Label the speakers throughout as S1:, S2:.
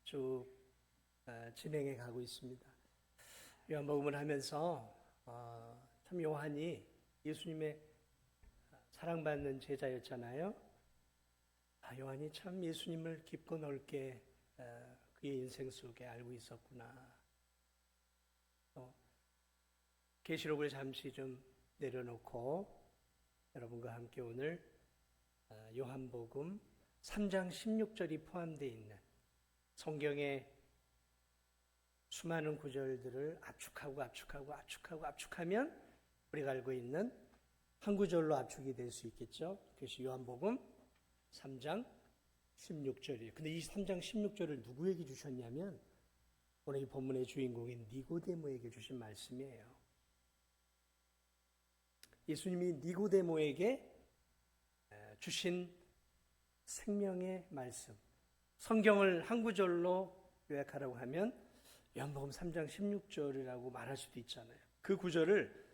S1: 쭉 진행해 가고 있습니다. 요한복음을 하면서 참 요한이 예수님의 사랑받는 제자였잖아요. 요한이 참 예수님을 깊고 넓게 그의 인생 속에 알고 있었구나. 계시록을 잠시 좀 내려놓고 여러분과 함께 오늘 요한복음 3장 16절이 포함되어 있는 성경의 수많은 구절들을 압축하면 우리가 알고 있는 한 구절로 압축이 될 수 있겠죠. 그것이 요한복음 3장 16절이에요. 근데 이 3장 16절을 누구에게 주셨냐면 오늘 이 본문의 주인공인 니고데모에게 주신 말씀이에요. 예수님이 니고데모에게 주신 생명의 말씀, 성경을 한 구절로 요약하라고 하면 요한복음 3장 16절이라고 말할 수도 있잖아요. 그 구절을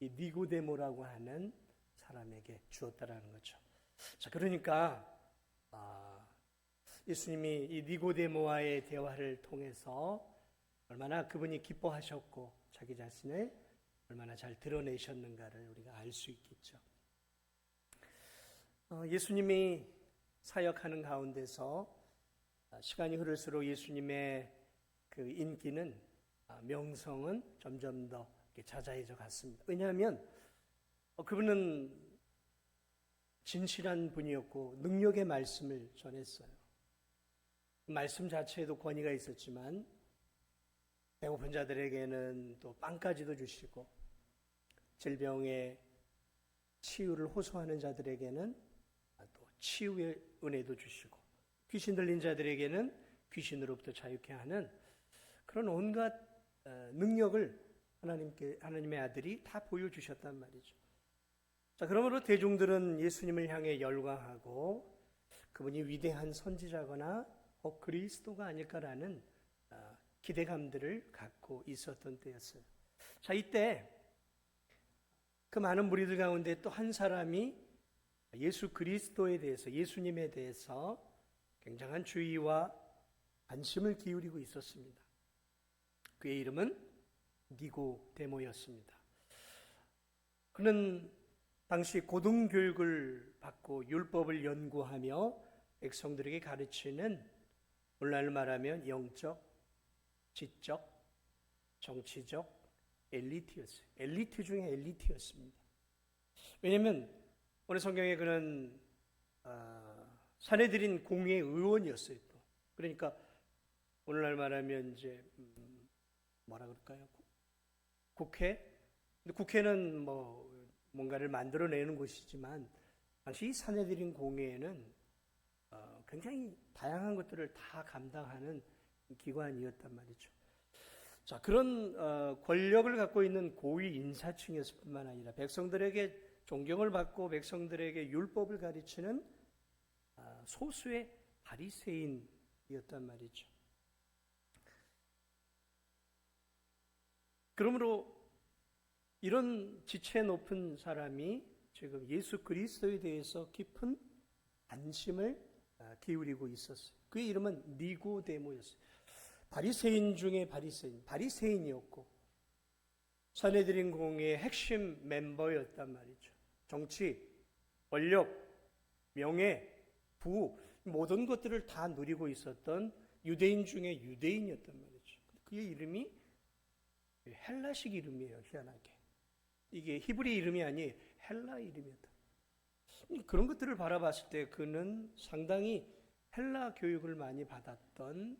S1: 이 니고데모라고 하는 사람에게 주었다라는 거죠. 자, 그러니까 예수님이 이 니고데모와의 대화를 통해서 얼마나 그분이 기뻐하셨고 자기 자신을 얼마나 잘 드러내셨는가를 우리가 알 수 있겠죠. 예수님이 사역하는 가운데서 시간이 흐를수록 예수님의 그 인기는 명성은 점점 더 자자해져 갔습니다. 왜냐하면 그분은 진실한 분이었고 능력의 말씀을 전했어요. 말씀 자체에도 권위가 있었지만 배고픈 자들에게는 또 빵까지도 주시고 질병의 치유를 호소하는 자들에게는 또 치유의 은혜도 주시고 귀신 들린 자들에게는 귀신으로부터 자유케 하는 그런 온갖 능력을 하나님의 아들이 다 보여주셨단 말이죠. 자, 그러므로 대중들은 예수님을 향해 열광하고 그분이 위대한 선지자거나 그리스도가 아닐까라는 기대감들을 갖고 있었던 때였어요. 자, 이때 그 많은 무리들 가운데 또 한 사람이 예수 그리스도에 대해서, 예수님에 대해서 굉장한 주의와 관심을 기울이고 있었습니다. 그의 이름은 니고데모였습니다. 그는 당시 고등교육을 받고 율법을 연구하며 백성들에게 가르치는 오늘날 말하면 영적, 지적, 정치적 엘리트였어요. 엘리트 중에 엘리트였습니다. 왜냐하면 오늘 성경에 그는 사내들인 공회의 의원이었어요. 또 그러니까 오늘날 말하면 이제 뭐라 그럴까요? 국회. 근데 국회는 뭔가를 만들어내는 곳이지만 당시 이 사내들인 공회에는 굉장히 다양한 것들을 다 감당하는 기관이었단 말이죠. 자, 그런 권력을 갖고 있는 고위 인사층이었을 뿐만 아니라 백성들에게 존경을 받고 백성들에게 율법을 가르치는 소수의 바리새인이었단 말이죠. 그러므로 이런 지체 높은 사람이 지금 예수 그리스도에 대해서 깊은 관심을 기울이고 있었어요. 그의 이름은 니고데모였어요. 바리새인 중에 바리새인이었고 사내들인 공회의 핵심 멤버였단 말이죠. 정치, 권력, 명예, 부 모든 것들을 다 누리고 있었던 유대인 중에 유대인이었단 말이죠. 그의 이름이 헬라식 이름이에요. 희한하게. 이게 히브리 이름이 아니 헬라 이름이었다. 그런 것들을 바라봤을 때 그는 상당히 헬라 교육을 많이 받았던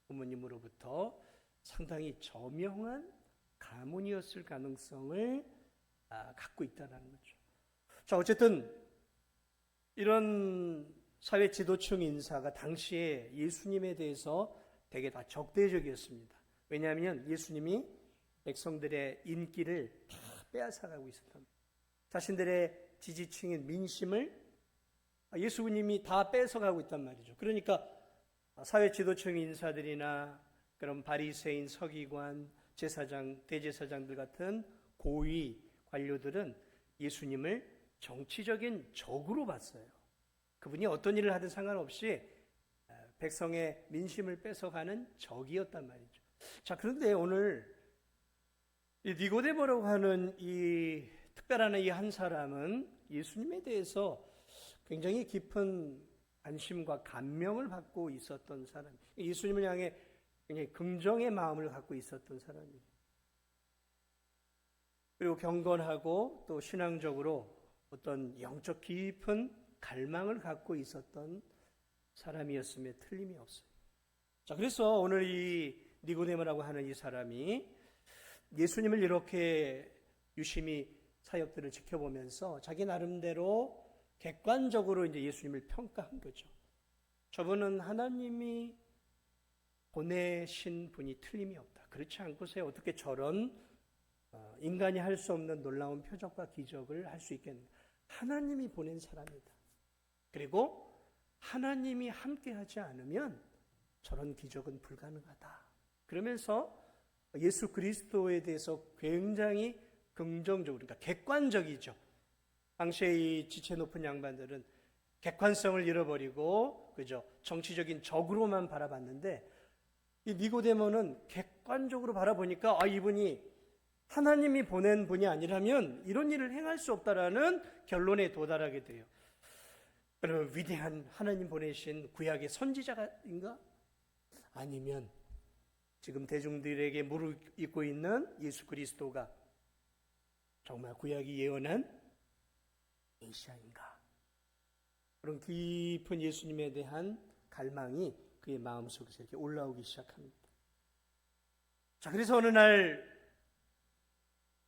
S1: 부모님으로부터 상당히 저명한 가문이었을 가능성을 갖고 있다는 거죠. 자, 어쨌든 이런 사회 지도층 인사가 당시에 예수님에 대해서 되게 다 적대적이었습니다. 왜냐하면 예수님이 백성들의 인기를 다 빼앗아가고 있었던 자신들의 지지층인 민심을 예수님이 다 뺏어가고 있단 말이죠. 그러니까 사회 지도층 인사들이나 그런 바리새인, 서기관, 제사장, 대제사장들 같은 고위 관료들은 예수님을 정치적인 적으로 봤어요. 그분이 어떤 일을 하든 상관없이 백성의 민심을 뺏어가는 적이었단 말이죠. 자, 그런데 오늘 이 니고데모라고 하는 이 특별한 이 한 사람은 예수님에 대해서 굉장히 깊은 안심과 감명을 받고 있었던 사람, 예수님을 향해 굉장히 긍정의 마음을 갖고 있었던 사람이에요. 그리고 경건하고 또 신앙적으로 어떤 영적 깊은 갈망을 갖고 있었던 사람이었음에 틀림이 없어요. 자, 그래서 오늘 이 니고데모라고 하는 이 사람이 예수님을 이렇게 유심히 사역들을 지켜보면서 자기 나름대로 객관적으로 이제 예수님을 평가한 거죠. 저분은 하나님이 보내신 분이 틀림이 없다. 그렇지 않고서야 어떻게 저런 인간이 할 수 없는 놀라운 표적과 기적을 할 수 있겠는가. 하나님이 보낸 사람이다. 그리고 하나님이 함께하지 않으면 저런 기적은 불가능하다. 그러면서 예수 그리스도에 대해서 굉장히 긍정적으로, 그러니까 객관적이죠. 당시의 이 지체 높은 양반들은 객관성을 잃어버리고 그죠, 정치적인 적으로만 바라봤는데 이 니고데모는 객관적으로 바라보니까 이분이 하나님이 보낸 분이 아니라면 이런 일을 행할 수 없다라는 결론에 도달하게 돼요. 그러면 위대한 하나님 보내신 구약의 선지자인가? 아니면 지금 대중들에게 무릎 꿇고 있는 예수 그리스도가 정말 구약이 예언한 메시아인가? 그런 깊은 예수님에 대한 갈망이 그의 마음속에서 이렇게 올라오기 시작합니다. 자, 그래서 어느 날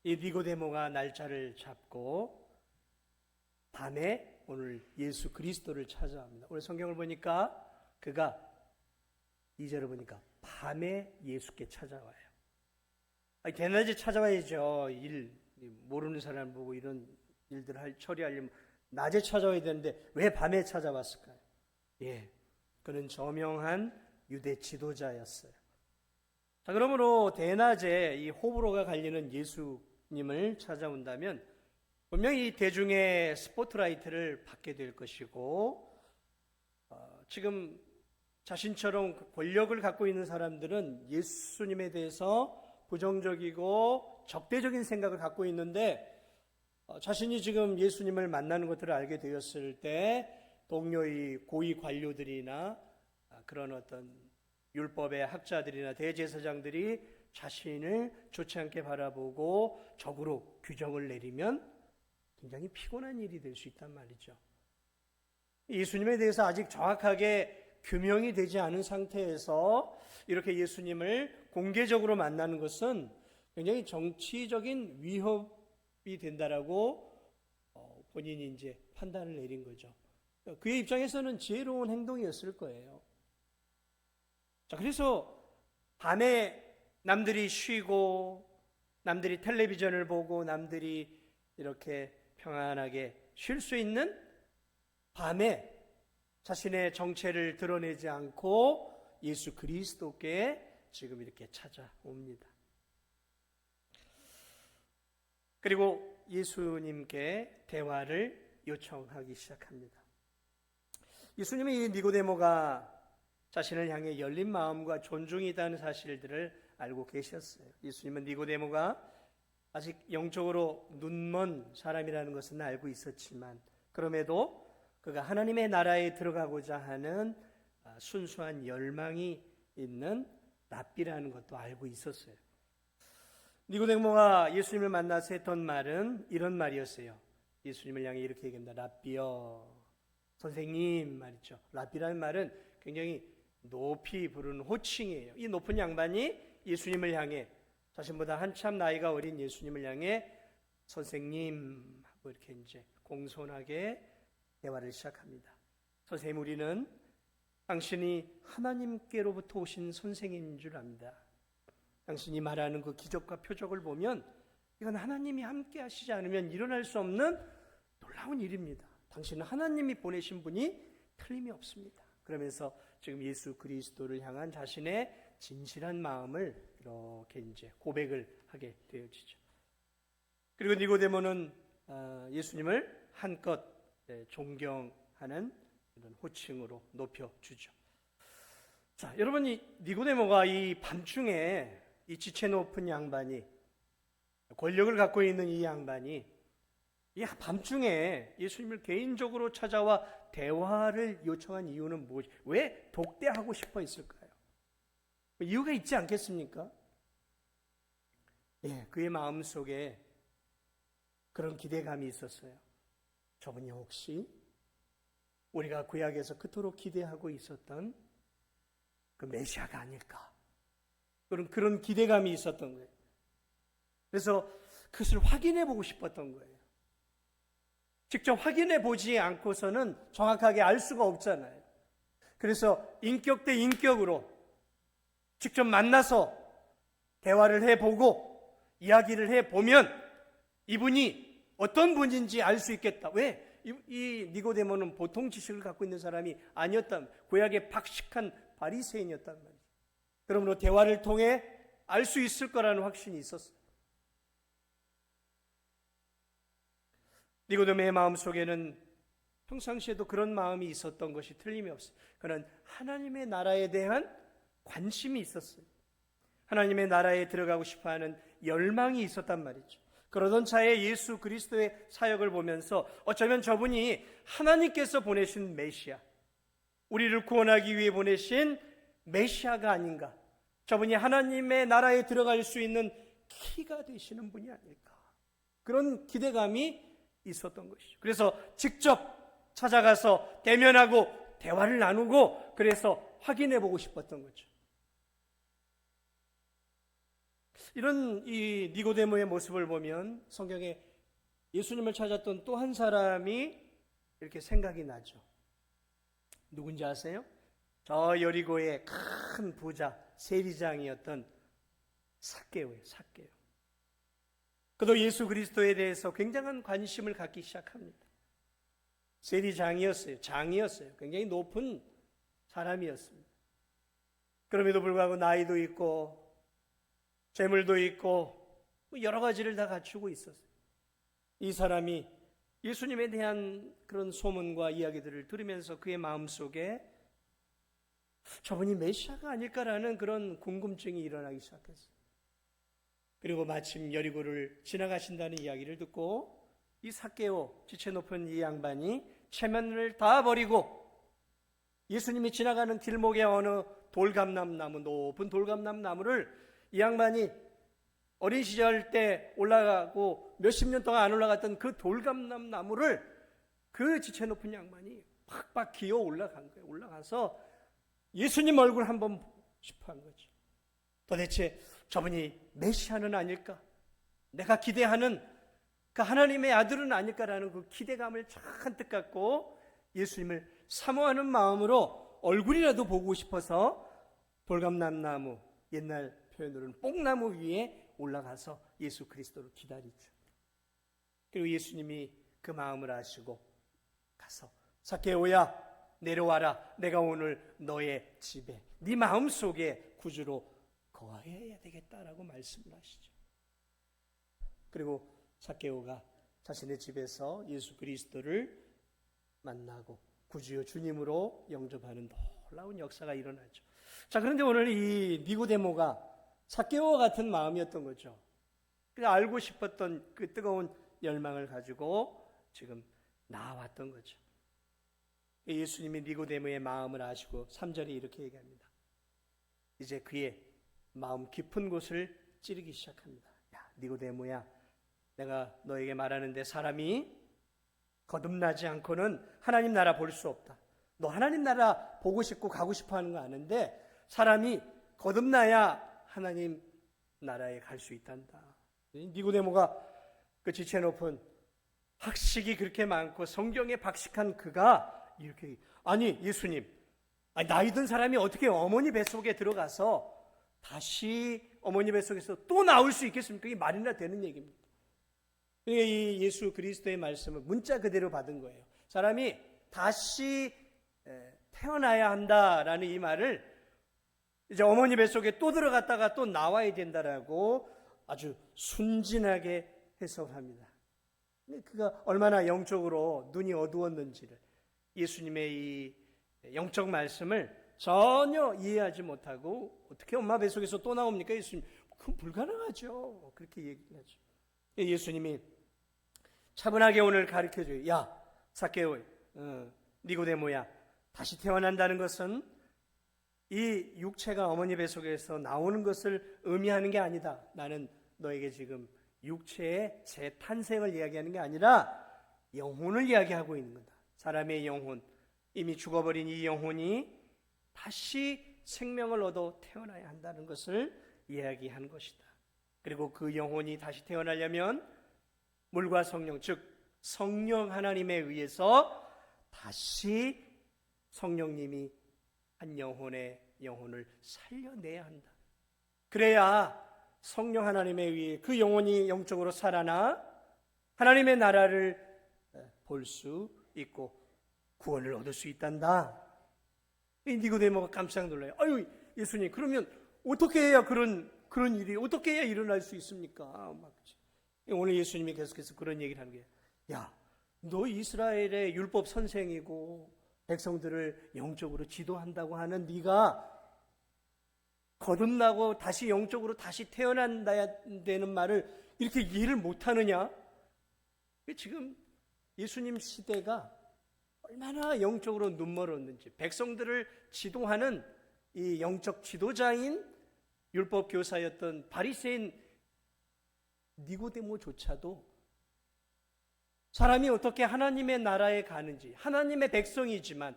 S1: 이 니고데모가 날짜를 잡고 밤에 오늘 예수 그리스도를 찾아갑니다. 오늘 성경을 보니까 그가 2절을 보니까 밤에 예수께 찾아와요. 대낮에 찾아와야죠. 모르는 사람 보고 이런 일들을 처리하려면 낮에 찾아와야 되는데 왜 밤에 찾아왔을까요? 그는 저명한 유대 지도자였어요. 자, 그러므로 대낮에 이 호불호가 갈리는 예수님을 찾아온다면 분명히 대중의 스포트라이트를 받게 될 것이고, 지금 자신처럼 권력을 갖고 있는 사람들은 예수님에 대해서 부정적이고 적대적인 생각을 갖고 있는데, 자신이 지금 예수님을 만나는 것들을 알게 되었을 때 동료의 고위 관료들이나 그런 어떤 율법의 학자들이나 대제사장들이 자신을 좋지 않게 바라보고 적으로 규정을 내리면 굉장히 피곤한 일이 될 수 있단 말이죠. 예수님에 대해서 아직 정확하게 규명이 되지 않은 상태에서 이렇게 예수님을 공개적으로 만나는 것은 굉장히 정치적인 위협이 된다라고 본인이 이제 판단을 내린 거죠. 그의 입장에서는 지혜로운 행동이었을 거예요. 자, 그래서 밤에 남들이 쉬고 남들이 텔레비전을 보고 남들이 이렇게 평안하게 쉴 수 있는 밤에 자신의 정체를 드러내지 않고 예수 그리스도께 지금 이렇게 찾아옵니다. 그리고 예수님께 대화를 요청하기 시작합니다. 예수님이 이 니고데모가 자신을 향해 열린 마음과 존중이 있다는 사실들을 알고 계셨어요. 예수님은 니고데모가 아직 영적으로 눈먼 사람이라는 것은 알고 있었지만 그럼에도 그가 하나님의 나라에 들어가고자 하는 순수한 열망이 있는 랍비라는 것도 알고 있었어요. 니고데모가 예수님을 만나서 했던 말은 이런 말이었어요. 예수님을 향해 이렇게 얘기합니다. 랍비여, 선생님 말이죠. 랍비라는 말은 굉장히 높이 부르는 호칭이에요. 이 높은 양반이 예수님을 향해, 자신보다 한참 나이가 어린 예수님을 향해 선생님 하고 이렇게 이제 공손하게 대화를 시작합니다. 선생님, 우리는 당신이 하나님께로부터 오신 선생님인 줄 압니다. 당신이 말하는 그 기적과 표적을 보면 이건 하나님이 함께 하시지 않으면 일어날 수 없는 놀라운 일입니다. 당신은 하나님이 보내신 분이 틀림이 없습니다. 그러면서 지금 예수 그리스도를 향한 자신의 진실한 마음을 이렇게 이제 고백을 하게 되어지죠. 그리고 니고데모는 예수님을 한껏 존경하는 이런 호칭으로 높여주죠. 자, 여러분이 니고데모가 이 밤중에 이 지체 높은 양반이, 권력을 갖고 있는 이 양반이 이 밤중에 예수님을 개인적으로 찾아와 대화를 요청한 이유는 무엇이? 왜 독대하고 싶어 했을까요? 이유가 있지 않겠습니까? 예, 그의 마음속에 그런 기대감이 있었어요. 저분이 혹시 우리가 구약에서 그토록 기대하고 있었던 그 메시아가 아닐까? 그런 기대감이 있었던 거예요. 그래서 그것을 확인해 보고 싶었던 거예요. 직접 확인해 보지 않고서는 정확하게 알 수가 없잖아요. 그래서 인격 대 인격으로 직접 만나서 대화를 해보고 이야기를 해보면 이분이 어떤 분인지 알 수 있겠다. 왜? 이 니고데모는 보통 지식을 갖고 있는 사람이 아니었단, 구약의 박식한 바리새인이었단 말이죠. 그러므로 대화를 통해 알 수 있을 거라는 확신이 있었어요. 니고데모의 마음속에는 평상시에도 그런 마음이 있었던 것이 틀림이 없어요. 그는 하나님의 나라에 대한 관심이 있었어요. 하나님의 나라에 들어가고 싶어하는 열망이 있었단 말이죠. 그러던 차에 예수 그리스도의 사역을 보면서 어쩌면 저분이 하나님께서 보내신 메시아, 우리를 구원하기 위해 보내신 메시아가 아닌가, 저분이 하나님의 나라에 들어갈 수 있는 키가 되시는 분이 아닐까, 그런 기대감이 있었던 것이죠. 그래서 직접 찾아가서 대면하고 대화를 나누고 그래서 확인해 보고 싶었던 거죠. 이런 이 니고데모의 모습을 보면 성경에 예수님을 찾았던 또 한 사람이 이렇게 생각이 나죠. 누군지 아세요? 저 여리고의 큰 부자 세리장이었던 삭개오예요. 삭개오. 그도 예수 그리스도에 대해서 굉장한 관심을 갖기 시작합니다. 세리장이었어요. 장이었어요. 굉장히 높은 사람이었습니다. 그럼에도 불구하고 나이도 있고 재물도 있고 여러 가지를 다 갖추고 있었어요. 이 사람이 예수님에 대한 그런 소문과 이야기들을 들으면서 그의 마음속에 저분이 메시아가 아닐까라는 그런 궁금증이 일어나기 시작했어요. 그리고 마침 여리고를 지나가신다는 이야기를 듣고 이 삭개오, 지체 높은 이 양반이 체면을 다 버리고 예수님이 지나가는 길목에 어느 돌감람나무, 높은 돌감람나무를 이 양반이 어린 시절 때 올라가고 몇십 년 동안 안 올라갔던 그 돌감람나무를 그 지체 높은 양반이 팍팍 기어 올라간 거예요. 올라가서 예수님 얼굴 한번 보고 싶어 한 거죠. 도대체 저분이 메시아는 아닐까? 내가 기대하는 그 하나님의 아들은 아닐까라는 그 기대감을 잔뜩 갖고 예수님을 사모하는 마음으로 얼굴이라도 보고 싶어서 돌감람나무, 옛날 표현으로는 뽕나무 위에 올라가서 예수 그리스도를 기다리죠. 그리고 예수님이 그 마음을 아시고 가서 삭개오야 내려와라, 내가 오늘 너의 집에 네 마음속에 구주로 거해야 되겠다라고 말씀을 하시죠. 그리고 삭개오가 자신의 집에서 예수 그리스도를 만나고 구주여 주님으로 영접하는 놀라운 역사가 일어나죠. 자, 그런데 오늘 이 니고데모가 삭개오와 같은 마음이었던 거죠. 그래서 알고 싶었던 그 뜨거운 열망을 가지고 지금 나왔던 거죠. 예수님이 니고데모의 마음을 아시고 3절에 이렇게 얘기합니다. 이제 그의 마음 깊은 곳을 찌르기 시작합니다. 야, 니고데모야, 내가 너에게 말하는데 사람이 거듭나지 않고는 하나님 나라 볼 수 없다. 너 하나님 나라 보고 싶고 가고 싶어 하는 거 아는데 사람이 거듭나야 하나님 나라에 갈 수 있단다. 니고데모가 그 지체 높은 학식이 그렇게 많고 성경에 박식한 그가 이렇게, 아니 예수님, 나이 든 사람이 어떻게 어머니 뱃속에 들어가서 다시 어머니 뱃속에서 또 나올 수 있겠습니까? 이게 말이나 되는 얘기입니다. 이 예수 그리스도의 말씀을 문자 그대로 받은 거예요. 사람이 다시 태어나야 한다라는 이 말을 이제 어머니 뱃속에 또 들어갔다가 또 나와야 된다라고 아주 순진하게 해석합니다. 그가 얼마나 영적으로 눈이 어두웠는지를, 예수님의 이 영적 말씀을 전혀 이해하지 못하고 어떻게 엄마 뱃속에서 또 나옵니까? 예수님, 그건 불가능하죠. 그렇게 얘기를 하죠. 예수님이 차분하게 오늘 가르쳐줘요. 야, 삭개오, 니고데모야, 다시 태어난다는 것은 이 육체가 어머니 뱃속에서 나오는 것을 의미하는 게 아니다. 나는 너에게 지금 육체의 재탄생을 이야기하는 게 아니라 영혼을 이야기하고 있는 거다. 사람의 영혼, 이미 죽어버린 이 영혼이 다시 생명을 얻어 태어나야 한다는 것을 이야기한 것이다. 그리고 그 영혼이 다시 태어나려면 물과 성령, 즉 성령 하나님에 의해서 다시 성령님이 한 영혼의 영혼을 살려내야 한다. 그래야 성령 하나님에 의해 그 영혼이 영적으로 살아나 하나님의 나라를 볼 수 있고 구원을 얻을 수 있단다. 니고데모가 깜짝 놀라요. 아유, 예수님, 그러면 어떻게 해야 그런 일이 어떻게 해야 일어날 수 있습니까? 오늘 예수님이 계속해서 그런 얘기를 하는 거예요. 야, 너 이스라엘의 율법 선생이고 백성들을 영적으로 지도한다고 하는 네가 거듭나고 다시 영적으로 다시 태어난다는 말을 이렇게 이해를 못하느냐? 지금 예수님 시대가 얼마나 영적으로 눈멀었는지, 백성들을 지도하는 이 영적 지도자인 율법 교사였던 바리새인 니고데모조차도 사람이 어떻게 하나님의 나라에 가는지, 하나님의 백성이지만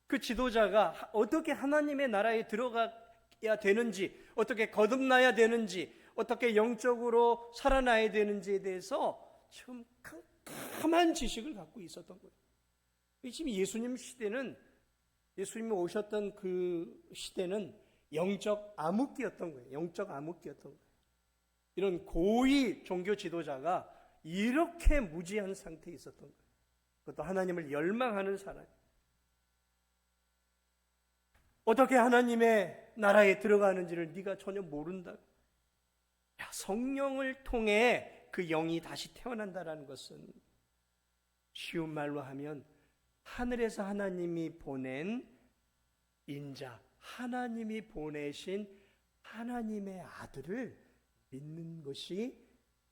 S1: 그 지도자가 어떻게 하나님의 나라에 들어가야 되는지, 어떻게 거듭나야 되는지, 어떻게 영적으로 살아나야 되는지에 대해서 좀 캄캄한 지식을 갖고 있었던 거예요. 지금 예수님 시대는, 예수님이 오셨던 그 시대는 영적 암흑기였던 거예요. 영적 암흑기였던 거예요. 이런 고위 종교 지도자가 이렇게 무지한 상태에 있었던 거예요. 그것도 하나님을 열망하는 사람. 어떻게 하나님의 나라에 들어가는지를 네가 전혀 모른다. 야, 성령을 통해 그 영이 다시 태어난다라는 것은 쉬운 말로 하면 하늘에서 하나님이 보낸 인자, 하나님이 보내신 하나님의 아들을 믿는 것이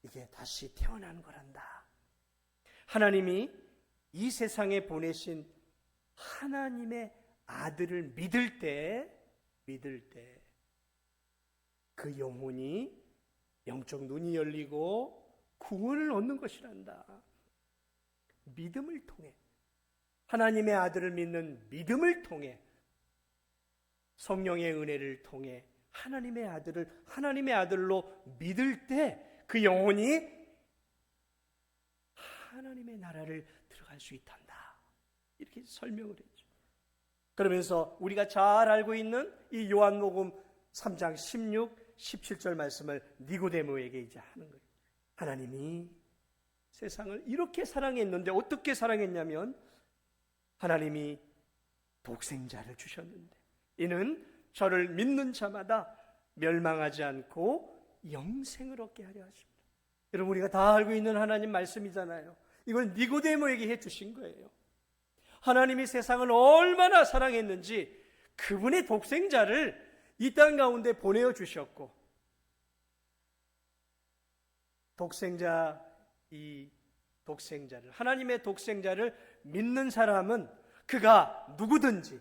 S1: 이게 다시 태어나는 거란다. 하나님이 이 세상에 보내신 하나님의 아들을 믿을 때 그 영혼이 영적 눈이 열리고 구원을 얻는 것이란다. 믿음을 통해, 하나님의 아들을 믿는 믿음을 통해, 성령의 은혜를 통해 하나님의 아들을 하나님의 아들로 믿을 때 그 영혼이 하나님의 나라를 들어갈 수 있단다. 이렇게 설명을 했죠. 그러면서 우리가 잘 알고 있는 이 요한복음 3장 16, 17절 말씀을 니고데모에게 이제 하는 거예요. 하나님이 세상을 이렇게 사랑했는데 어떻게 사랑했냐면 하나님이 독생자를 주셨는데 이는 저를 믿는 자마다 멸망하지 않고 영생을 얻게 하려 하십니다. 여러분, 우리가 다 알고 있는 하나님 말씀이잖아요. 이걸 니고데모에게 해주신 거예요. 하나님이 세상을 얼마나 사랑했는지 그분의 독생자를 이 땅 가운데 보내어 주셨고, 하나님의 독생자를 믿는 사람은 그가 누구든지,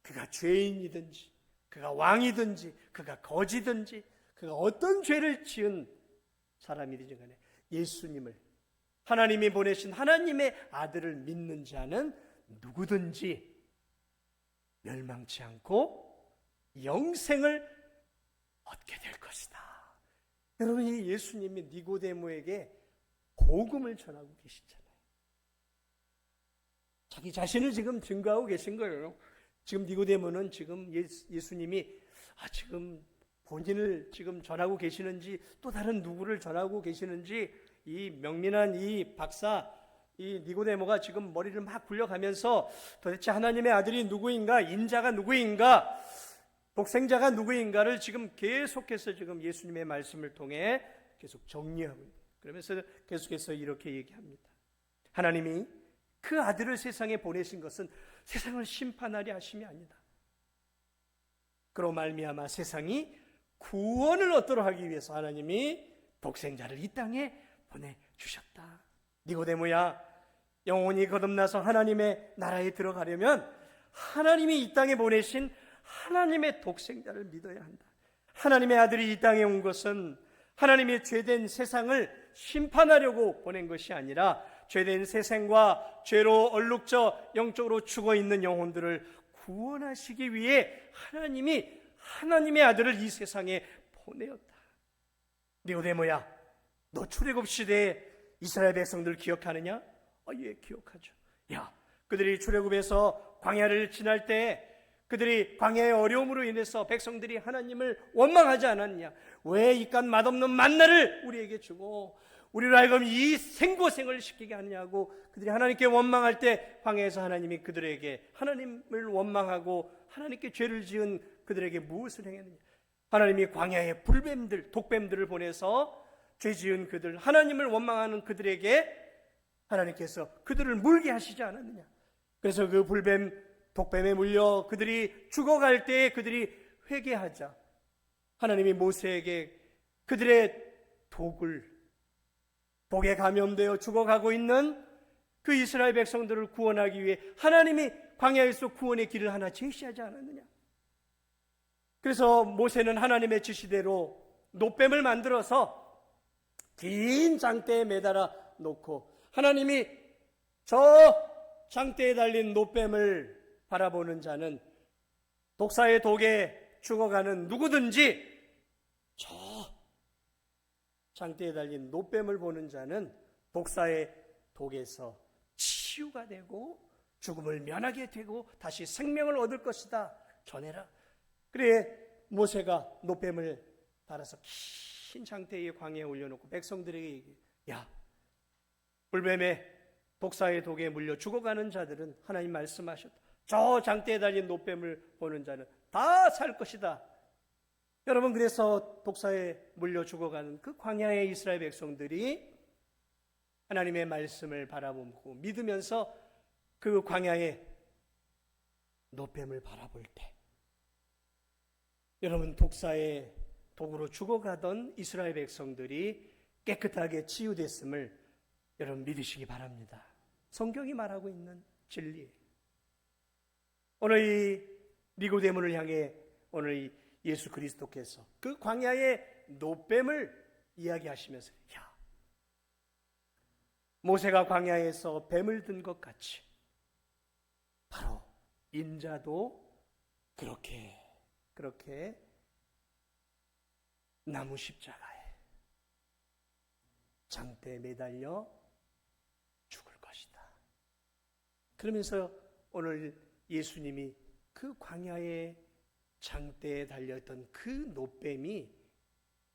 S1: 그가 죄인이든지, 그가 왕이든지, 그가 거지든지, 그가 어떤 죄를 지은 사람이든지 간에 예수님을, 하나님이 보내신 하나님의 아들을 믿는 자는 누구든지 멸망치 않고 영생을 얻게 될 것이다. 여러분, 이 예수님이 니고데모에게 복음을 전하고 계시잖아요. 자기 자신을 지금 증거하고 계신 거예요. 지금 니고데모는 지금 예수님이 지금 본인을 지금 전하고 계시는지 또 다른 누구를 전하고 계시는지 이 명민한 이 박사, 이 니고데모가 지금 머리를 막 굴려가면서 도대체 하나님의 아들이 누구인가, 인자가 누구인가, 독생자가 누구인가를 지금 계속해서 지금 예수님의 말씀을 통해 계속 정리하고 있어요. 그러면서 계속해서 이렇게 얘기합니다. 하나님이 그 아들을 세상에 보내신 것은 세상을 심판하려 하심이 아니다. 그로 말미암아 세상이 구원을 얻도록 하기 위해서 하나님이 독생자를 이 땅에 보내주셨다. 니고데모야, 영혼이 거듭나서 하나님의 나라에 들어가려면 하나님이 이 땅에 보내신 하나님의 독생자를 믿어야 한다. 하나님의 아들이 이 땅에 온 것은 하나님의 죄된 세상을 심판하려고 보낸 것이 아니라 죄된 세상과 죄로 얼룩져 영적으로 죽어있는 영혼들을 구원하시기 위해 하나님이 하나님의 아들을 이 세상에 보내었다. 니고데모야, 너 출애굽 시대에 이스라엘 백성들 기억하느냐? 예, 기억하죠. 야, 그들이 출애굽에서 광야를 지날 때 그들이 광야의 어려움으로 인해서 백성들이 하나님을 원망하지 않았냐? 왜 이깟 맛없는 만나를 우리에게 주고 우리로 하여금 이 생고생을 시키게 하느냐고 그들이 하나님께 원망할 때 광야에서 하나님이 그들에게 하나님을 원망하고 하나님께 죄를 지은 그들에게 무엇을 행했느냐? 하나님이 광야에 불뱀들, 독뱀들을 보내서 죄 지은 그들, 하나님을 원망하는 그들에게 하나님께서 그들을 물게 하시지 않았느냐? 그래서 그 불뱀, 독뱀에 물려 그들이 죽어갈 때에 그들이 회개하자 하나님이 모세에게 그들의 독에 감염되어 죽어가고 있는 그 이스라엘 백성들을 구원하기 위해 하나님이 광야에서 구원의 길을 하나 제시하지 않았느냐? 그래서 모세는 하나님의 지시대로 놋뱀을 만들어서 긴 장대에 매달아 놓고 하나님이 저 장대에 달린 놋뱀을 바라보는 자는 독사의 독에 죽어가는 누구든지 저 장대에 달린 놋뱀을 보는 자는 독사의 독에서 치유가 되고 죽음을 면하게 되고 다시 생명을 얻을 것이다. 전해라. 그래 모세가 놋뱀을 달아서 긴 장대에 광야에 올려놓고 백성들에게 얘기해. 야, 불뱀의 독사의 독에 물려 죽어가는 자들은 하나님 말씀하셨다. 저 장대에 달린 놋뱀을 보는 자는 다 살 것이다. 여러분, 그래서 독사에 물려 죽어가는 그 광야의 이스라엘 백성들이 하나님의 말씀을 바라보고 믿으면서 그 광야의 놋뱀을 바라볼 때 여러분, 독사의 독으로 죽어가던 이스라엘 백성들이 깨끗하게 치유됐음을 여러분 믿으시기 바랍니다. 성경이 말하고 있는 진리예요. 오늘 이 니고데모를 향해 오늘 이 예수 그리스도께서 그 광야의 놋뱀을 이야기하시면서 야, 모세가 광야에서 뱀을 든 것 같이 바로 인자도 그렇게 나무 십자가에 장대에 매달려 죽을 것이다. 그러면서 오늘 예수님이 그 광야의 장대에 달렸던 그 놋뱀이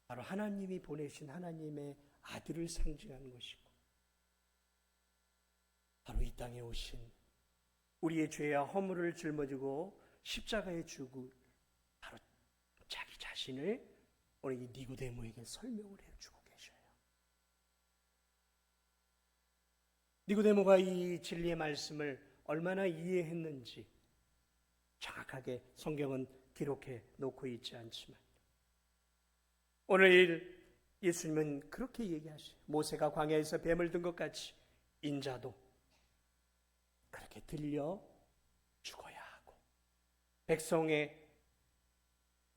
S1: 바로 하나님이 보내신 하나님의 아들을 상징하는 것이고 바로 이 땅에 오신 우리의 죄와 허물을 짊어지고 십자가에 죽을 바로 자기 자신을 오늘 이 니고데모에게 설명을 해주고 계셔요. 니고데모가 이 진리의 말씀을 얼마나 이해했는지 정확하게 성경은 기록해 놓고 있지 않지만 오늘 예수님은 그렇게 얘기하셔요. 모세가 광야에서 뱀을 든 것 같이 인자도 그렇게 들려 죽어야 하고 백성의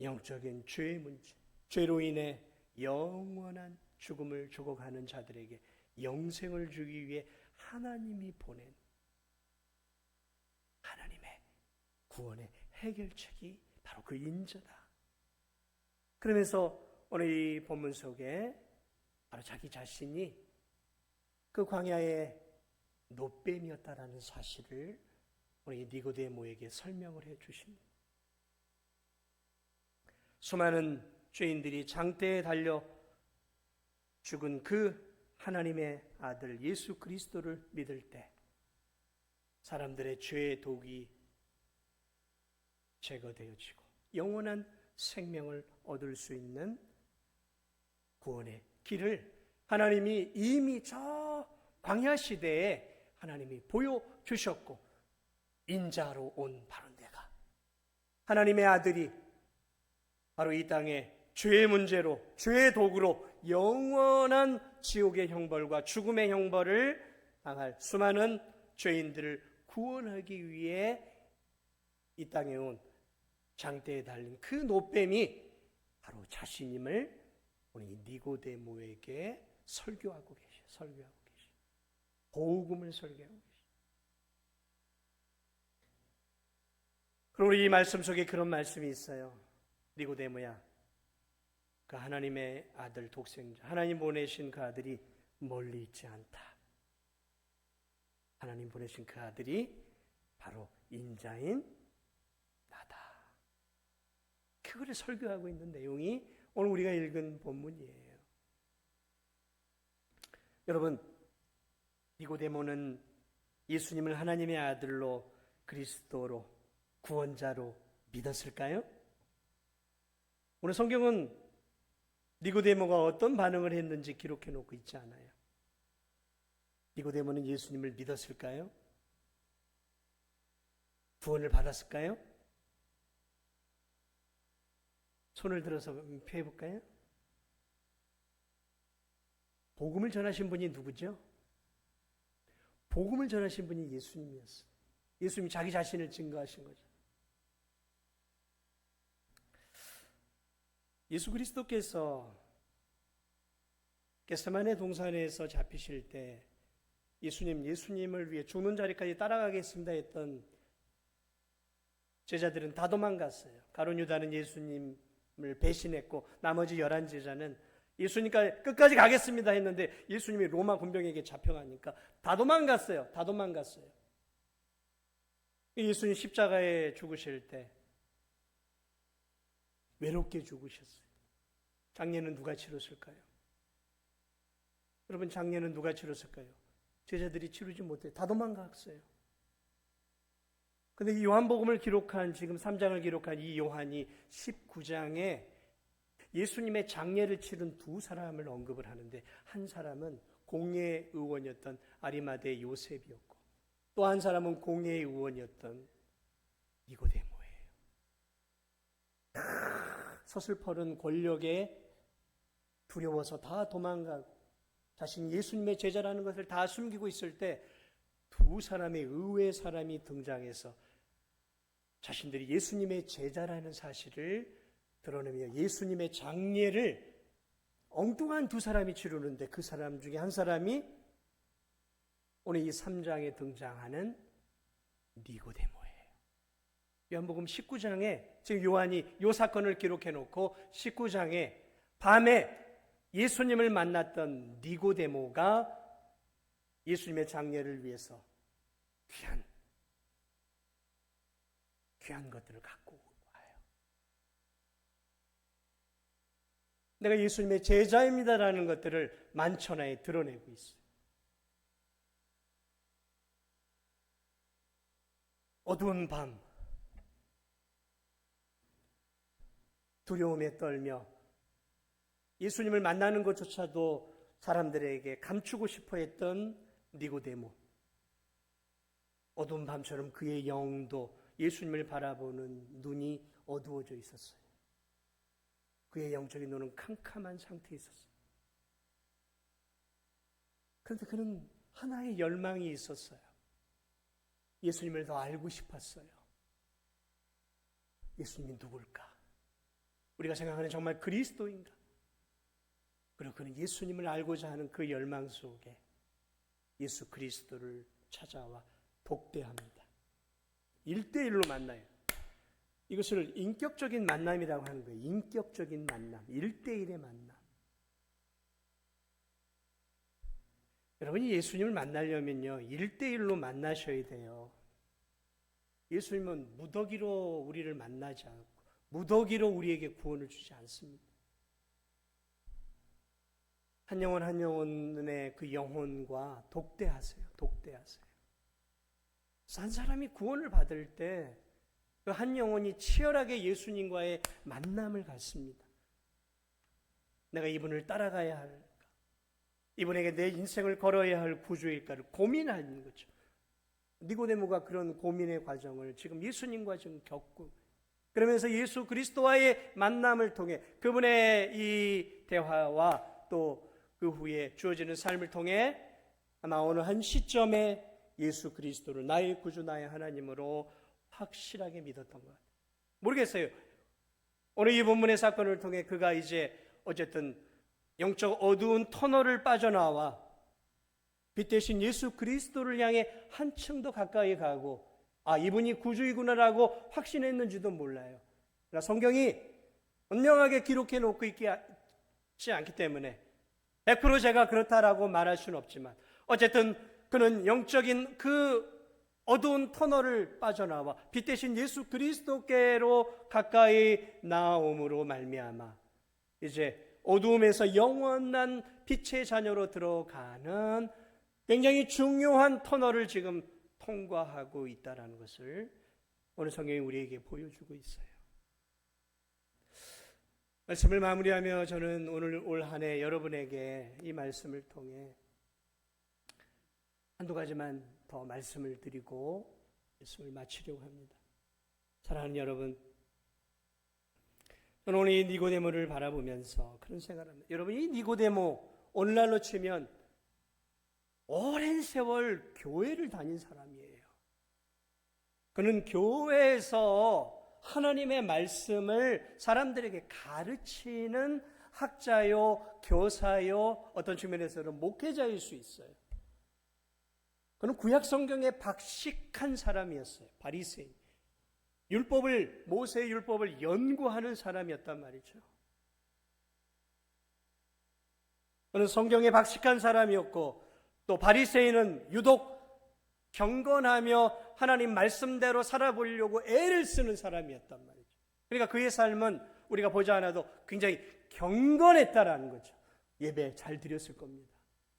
S1: 영적인 죄의 문제, 죄로 인해 영원한 죽음을 죽어가는 자들에게 영생을 주기 위해 하나님이 보낸 하나님의 구원의 해결책이 바로 그 인자다. 그러면서 오늘 이 본문 속에 바로 자기 자신이 그 광야의 놋뱀이었다라는 사실을 오늘 이 니고데모에게 설명을 해 주십니다. 수많은 죄인들이 장대에 달려 죽은 그 하나님의 아들 예수 그리스도를 믿을 때 사람들의 죄의 독이 제거되어지고 영원한 생명을 얻을 수 있는 구원의 길을 하나님이 이미 저 광야 시대에 하나님이 보여주셨고 인자로 온 바로 내가 하나님의 아들이 바로 이 땅에 죄의 문제로, 죄의 도구로 영원한 지옥의 형벌과 죽음의 형벌을 당할 수많은 죄인들을 구원하기 위해 이 땅에 온 장대에 달린 그 노뱀이 바로 자신임을 우리 니고데모에게 설교하고 계셔. 복음을 설교하고 계셔. 그리고 이 말씀 속에 그런 말씀이 있어요. 니고데모야, 그 하나님의 아들 독생자, 하나님 보내신 그 아들이 멀리 있지 않다. 하나님 보내신 그 아들이 바로 인자인 나다. 그거를 설교하고 있는 내용이 오늘 우리가 읽은 본문이에요. 여러분, 니고데모는 예수님을 하나님의 아들로, 그리스도로, 구원자로 믿었을까요? 오늘 성경은 니고데모가 어떤 반응을 했는지 기록해 놓고 있지 않아요. 니고데모는 예수님을 믿었을까요? 구원을 받았을까요? 손을 들어서 표해볼까요? 복음을 전하신 분이 누구죠? 복음을 전하신 분이 예수님이었어요. 예수님이 자기 자신을 증거하신 거죠. 예수 그리스도께서 겟세마네 동산에서 잡히실 때 예수님을 위해 죽는 자리까지 따라가겠습니다 했던 제자들은 다 도망갔어요. 가룟 유다는 예수님을 배신했고 나머지 11제자는 예수님과 끝까지 가겠습니다 했는데 예수님이 로마 군병에게 잡혀가니까 다 도망갔어요. 예수님 십자가에 죽으실 때 외롭게 죽으셨어요. 장례는 누가 치렀을까요? 여러분, 장례는 누가 치렀을까요? 제자들이 치르지 못해 다 도망갔어요. 근데 이 요한복음을 기록한, 지금 3장을 기록한 이 요한이 19장에 예수님의 장례를 치른 두 사람을 언급을 하는데, 한 사람은 공예 의원이었던 아리마대 요셉이었고 또 한 사람은 공예 의원이었던 니고데모예요. 서슬퍼른 권력에 두려워서 다 도망가고 자신이 예수님의 제자라는 것을 다 숨기고 있을 때 두 사람의 의외의 사람이 등장해서 자신들이 예수님의 제자라는 사실을 드러내며 예수님의 장례를 엉뚱한 두 사람이 치르는데 그 사람 중에 한 사람이 오늘 이 3장에 등장하는 니고데모예요. 요한복음 19장에 지금 요한이 이 사건을 기록해 놓고 19장에 밤에 예수님을 만났던 니고데모가 예수님의 장례를 위해서 귀한 것들을 갖고 와요. 내가 예수님의 제자입니다라는 것들을 만천하에 드러내고 있어요. 어두운 밤, 두려움에 떨며 예수님을 만나는 것조차도 사람들에게 감추고 싶어 했던 니고데모. 어두운 밤처럼 그의 영도 예수님을 바라보는 눈이 어두워져 있었어요. 그의 영적인 눈은 캄캄한 상태에 있었어요. 그런데 그는 하나의 열망이 있었어요. 예수님을 더 알고 싶었어요. 예수님이 누굴까? 우리가 생각하는 정말 그리스도인가? 그리고 그는 예수님을 알고자 하는 그 열망 속에 예수 그리스도를 찾아와 독대합니다. 1대1로 만나요. 이것을 인격적인 만남이라고 하는 거예요. 인격적인 만남, 1대1의 만남. 여러분이 예수님을 만나려면요, 1대1로 만나셔야 돼요. 예수님은 무더기로 우리를 만나지 않고 무더기로 우리에게 구원을 주지 않습니다. 한 영혼 한 영혼의 그 영혼과 독대하세요. 한 사람이 구원을 받을 때 그 한 영혼이 치열하게 예수님과의 만남을 갖습니다. 내가 이분을 따라가야 할까? 이분에게 내 인생을 걸어야 할 구주일까를 고민하는 거죠. 니고데모가 그런 고민의 과정을 지금 예수님과 지금 겪고, 그러면서 예수 그리스도와의 만남을 통해 그분의 이 대화와 또 그 후에 주어지는 삶을 통해 아마 어느 한 시점에 예수 그리스도를 나의 구주 나의 하나님으로 확실하게 믿었던 것 같아요. 모르겠어요. 오늘 이 본문의 사건을 통해 그가 이제 어쨌든 영적 어두운 터널을 빠져나와 빛 대신 예수 그리스도를 향해 한층 더 가까이 가고 이분이 구주이구나라고 확신했는지도 몰라요. 그러나 성경이 분명하게 기록해 놓고 있지 않기 때문에 100% 제가 그렇다라고 말할 수는 없지만 어쨌든 그는 영적인 그 어두운 터널을 빠져나와 빛 대신 예수 그리스도께로 가까이 나아옴으로 말미암아 이제 어두움에서 영원한 빛의 자녀로 들어가는 굉장히 중요한 터널을 지금 통과하고 있다는 것을 오늘 성경이 우리에게 보여주고 있어요. 말씀을 마무리하며 저는 오늘 올 한 해 여러분에게 이 말씀을 통해 한두 가지만 더 말씀을 드리고 말씀을 마치려고 합니다. 사랑하는 여러분, 저는 오늘 이 니고데모를 바라보면서 그런 생각을 합니다. 여러분, 이 니고데모 오늘날로 치면 오랜 세월 교회를 다닌 사람이에요. 그는 교회에서 하나님의 말씀을 사람들에게 가르치는 학자요, 교사요, 어떤 측면에서는 목회자일 수 있어요. 그는 구약 성경에 박식한 사람이었어요. 바리새인. 모세의 율법을 연구하는 사람이었단 말이죠. 그는 성경에 박식한 사람이었고 또 바리새인은 유독 경건하며 하나님 말씀대로 살아보려고 애를 쓰는 사람이었단 말이죠. 그러니까 그의 삶은 우리가 보지 않아도 굉장히 경건했다라는 거죠. 예배 잘 드렸을 겁니다.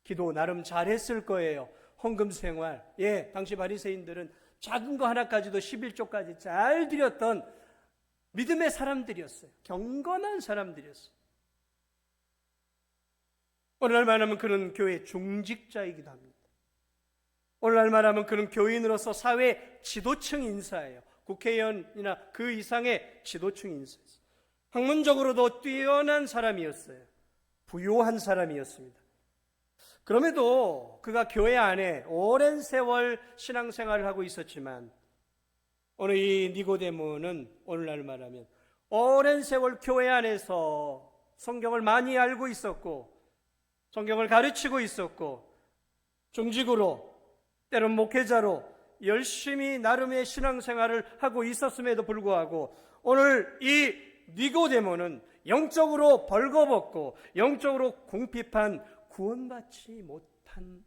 S1: 기도 나름 잘했을 거예요. 헌금 생활, 당시 바리새인들은 작은 거 하나까지도 11조까지 잘 드렸던 믿음의 사람들이었어요. 경건한 사람들이었어요. 오늘날 말하면 그는 교회 중직자이기도 합니다. 오늘날 말하면 그는 교인으로서 사회 지도층 인사예요. 국회의원이나 그 이상의 지도층 인사였어요. 학문적으로도 뛰어난 사람이었어요. 부유한 사람이었습니다. 그럼에도 그가 교회 안에 오랜 세월 신앙생활을 하고 있었지만 오늘 이 니고데모는 오늘날 말하면 오랜 세월 교회 안에서 성경을 많이 알고 있었고 성경을 가르치고 있었고 중직으로 때론 목회자로 열심히 나름의 신앙생활을 하고 있었음에도 불구하고 오늘 이 니고데모는 영적으로 벌거벗고 영적으로 궁핍한 구원받지 못한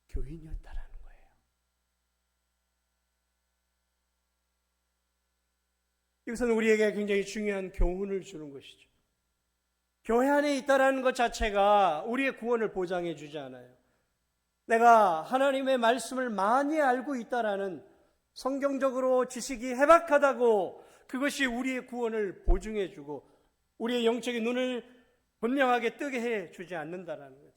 S1: 교인이었다라는 거예요. 이것은 우리에게 굉장히 중요한 교훈을 주는 것이죠. 교회 안에 있다라는 것 자체가 우리의 구원을 보장해 주지 않아요. 내가 하나님의 말씀을 많이 알고 있다라는 성경적으로 지식이 해박하다고 그것이 우리의 구원을 보증해 주고 우리의 영적인 눈을 분명하게 뜨게 해 주지 않는다라는 거죠.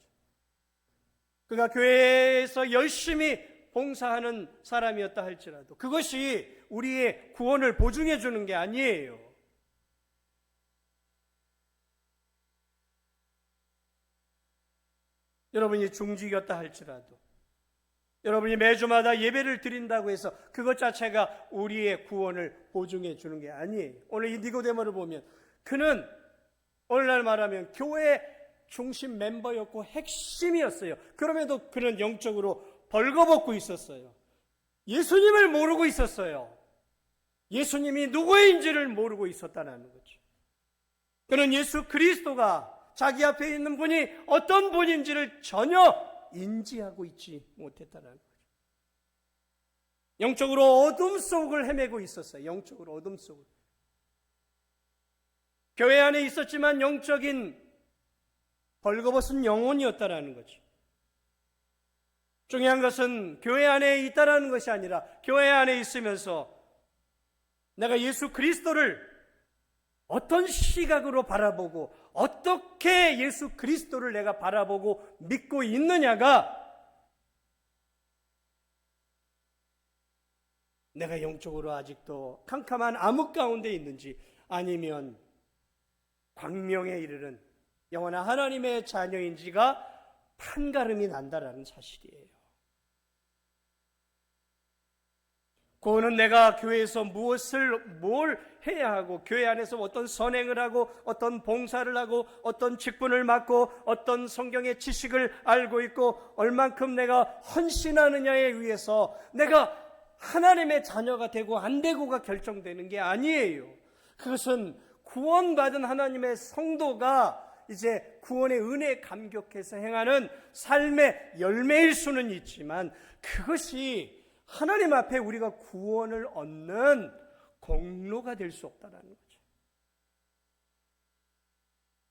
S1: 그가 교회에서 열심히 봉사하는 사람이었다 할지라도 그것이 우리의 구원을 보증해 주는 게 아니에요. 여러분이 중직이었다 할지라도 여러분이 매주마다 예배를 드린다고 해서 그것 자체가 우리의 구원을 보증해 주는 게 아니에요. 오늘 이 니고데모를 보면 그는 오늘날 말하면 교회 중심 멤버였고 핵심이었어요. 그럼에도 그는 영적으로 벌거벗고 있었어요. 예수님을 모르고 있었어요. 예수님이 누구인지를 모르고 있었다는 거죠. 그는 예수 그리스도가 자기 앞에 있는 분이 어떤 분인지를 전혀 인지하고 있지 못했다는 거죠. 영적으로 어둠 속을 헤매고 있었어요. 영적으로 어둠 속을. 교회 안에 있었지만 영적인 벌거벗은 영혼이었다라는 거죠. 중요한 것은 교회 안에 있다라는 것이 아니라 교회 안에 있으면서 내가 예수 그리스도를 어떤 시각으로 바라보고 어떻게 예수 그리스도를 내가 바라보고 믿고 있느냐가 내가 영적으로 아직도 캄캄한 암흑 가운데 있는지, 아니면 광명에 이르는 영원한 하나님의 자녀인지가 판가름이 난다라는 사실이에요. 구원은 내가 교회에서 뭘 해야 하고, 교회 안에서 어떤 선행을 하고, 어떤 봉사를 하고, 어떤 직분을 맡고, 어떤 성경의 지식을 알고 있고, 얼만큼 내가 헌신하느냐에 의해서 내가 하나님의 자녀가 되고 안 되고가 결정되는 게 아니에요. 그것은 구원받은 하나님의 성도가 이제 구원의 은혜에 감격해서 행하는 삶의 열매일 수는 있지만, 그것이 하나님 앞에 우리가 구원을 얻는 공로가 될 수 없다는 거죠.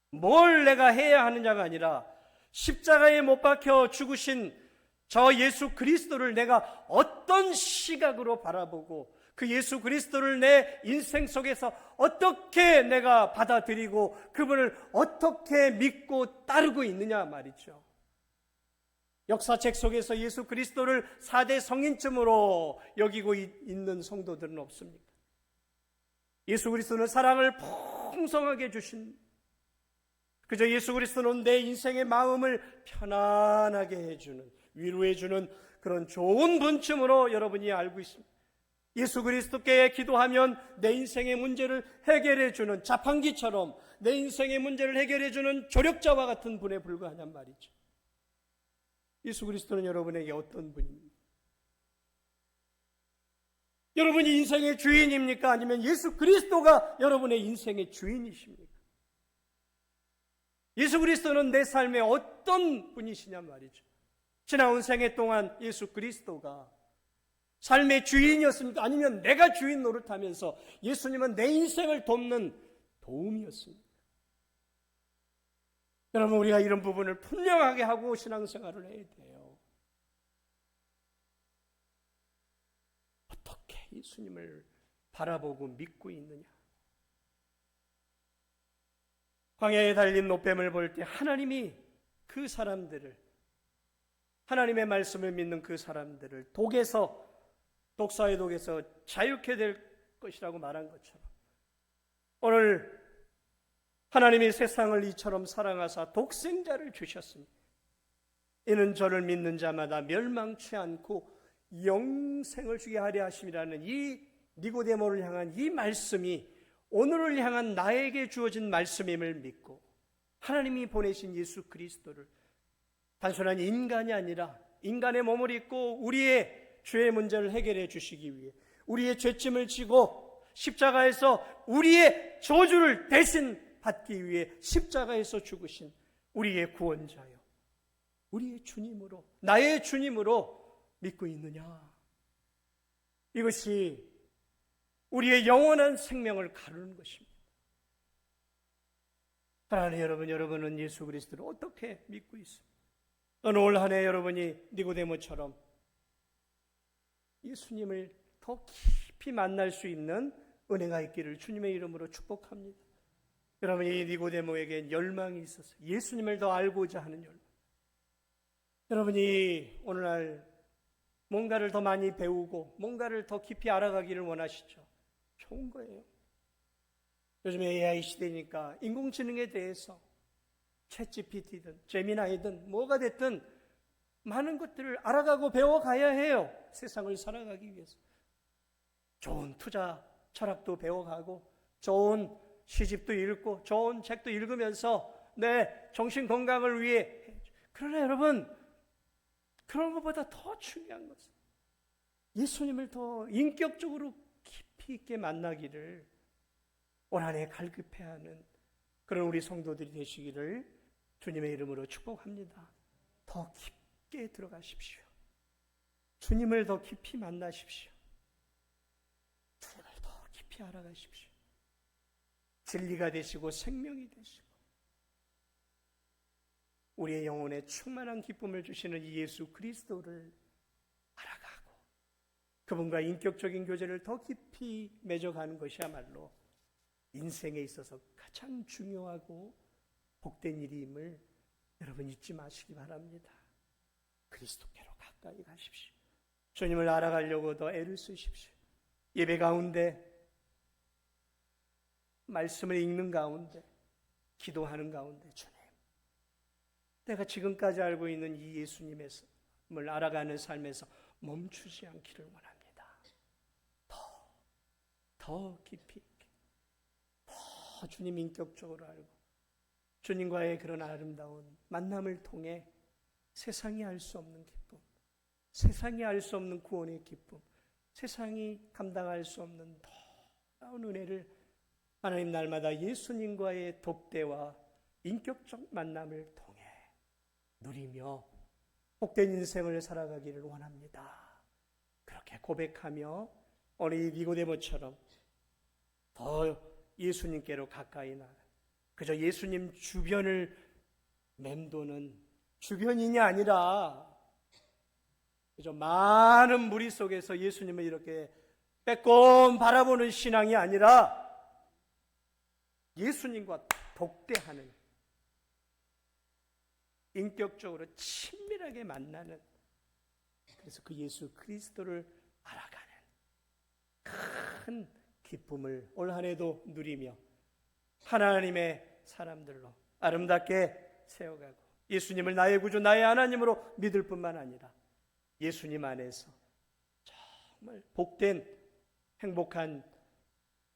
S1: 뭘 내가 해야 하느냐가 아니라 십자가에 못 박혀 죽으신 저 예수 그리스도를 내가 어떤 시각으로 바라보고, 그 예수 그리스도를 내 인생 속에서 어떻게 내가 받아들이고 그분을 어떻게 믿고 따르고 있느냐 말이죠. 역사책 속에서 예수 그리스도를 4대 성인쯤으로 여기고 있는 성도들은 없습니까? 예수 그리스도는 사랑을 풍성하게 주신, 그저 예수 그리스도는 내 인생의 마음을 편안하게 해주는, 위로해주는 그런 좋은 분쯤으로 여러분이 알고 있습니다. 예수 그리스도께 기도하면 내 인생의 문제를 해결해주는, 자판기처럼 내 인생의 문제를 해결해주는 조력자와 같은 분에 불과하냔 말이죠. 예수 그리스도는 여러분에게 어떤 분입니까? 여러분이 인생의 주인입니까? 아니면 예수 그리스도가 여러분의 인생의 주인이십니까? 예수 그리스도는 내 삶의 어떤 분이시냐 말이죠. 지나온 생애 동안 예수 그리스도가 삶의 주인이었습니까? 아니면 내가 주인 노릇하면서 예수님은 내 인생을 돕는 도움이었습니까? 여러분, 우리가 이런 부분을 분명하게 하고 신앙생활을 해야 돼요. 어떻게 예수님을 바라보고 믿고 있느냐? 광야에 달린 노뱀을 볼 때 하나님이 그 사람들을, 하나님의 말씀을 믿는 그 사람들을 독사의 독에서 자유케 될 것이라고 말한 것처럼, 오늘 하나님이 세상을 이처럼 사랑하사 독생자를 주셨습니다. 이는 저를 믿는 자마다 멸망치 않고 영생을 주게 하려 하심이라는 이 니고데모를 향한 이 말씀이 오늘을 향한 나에게 주어진 말씀임을 믿고, 하나님이 보내신 예수 그리스도를 단순한 인간이 아니라 인간의 몸을 입고 우리의 죄의 문제를 해결해 주시기 위해, 우리의 죄짐을 지고 십자가에서 우리의 저주를 대신 받기 위해 십자가에서 죽으신 우리의 구원자요, 우리의 주님으로, 나의 주님으로 믿고 있느냐? 이것이 우리의 영원한 생명을 가르는 것입니다. 사랑하는 여러분, 여러분은 예수 그리스도를 어떻게 믿고 있습니까? 올 한 해 여러분이 니고데모처럼 예수님을 더 깊이 만날 수 있는 은혜가 있기를 주님의 이름으로 축복합니다. 여러분이 니고데모에게 열망이 있어서 예수님을 더 알고자 하는 열망, 여러분이 오늘날 뭔가를 더 많이 배우고 뭔가를 더 깊이 알아가기를 원하시죠? 좋은 거예요. 요즘 AI 시대니까 인공지능에 대해서 챗GPT든 제미나이든 뭐가 됐든 많은 것들을 알아가고 배워가야 해요. 세상을 살아가기 위해서. 좋은 투자 철학도 배워가고, 좋은 시집도 읽고, 좋은 책도 읽으면서 내 정신 건강을 위해. 그러나 여러분, 그런 것보다 더 중요한 것은 예수님을 더 인격적으로 깊이 있게 만나기를 올 한 해 갈급해야 하는 그런 우리 성도들이 되시기를 주님의 이름으로 축복합니다. 더 깊게 들어가십시오. 주님을 더 깊이 만나십시오. 주님을 더 깊이 알아가십시오. 진리가 되시고 생명이 되시고 우리의 영혼에 충만한 기쁨을 주시는 이 예수 그리스도를 알아가고 그분과 인격적인 교제를 더 깊이 맺어가는 것이야말로 인생에 있어서 가장 중요하고 복된 일임을 여러분 잊지 마시기 바랍니다. 그리스도께로 가까이 가십시오. 주님을 알아가려고 더 애를 쓰십시오. 예배 가운데, 말씀을 읽는 가운데, 기도하는 가운데, 주님, 내가 지금까지 알고 있는 이 예수님을 알아가는 삶에서 멈추지 않기를 원합니다. 더 깊이 있게, 더 주님 인격적으로 알고 주님과의 그런 아름다운 만남을 통해 세상이 알 수 없는 기쁨, 세상이 알 수 없는 구원의 기쁨, 세상이 감당할 수 없는 놀라운 은혜를 하나님 날마다 예수님과의 독대와 인격적 만남을 통해 누리며 복된 인생을 살아가기를 원합니다. 그렇게 고백하며 오늘 이 니고데모처럼 더 예수님께로 가까이 나가, 그저 예수님 주변을 맴도는 주변인이 아니라 그저 많은 무리 속에서 예수님을 이렇게 빼꼼 바라보는 신앙이 아니라 예수님과 독대하는, 인격적으로 친밀하게 만나는, 그래서 그 예수 그리스도를 알아가는 큰 기쁨을 올 한 해도 누리며 하나님의 사람들로 아름답게 세워가고 예수님을 나의 구주, 나의 하나님으로 믿을 뿐만 아니라 예수님 안에서 정말 복된 행복한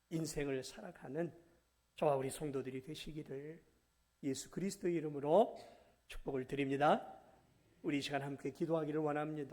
S1: 인생을 살아가는 저와 우리 성도들이 되시기를 예수 그리스도의 이름으로 축복을 드립니다. 우리 이 시간 함께 기도하기를 원합니다.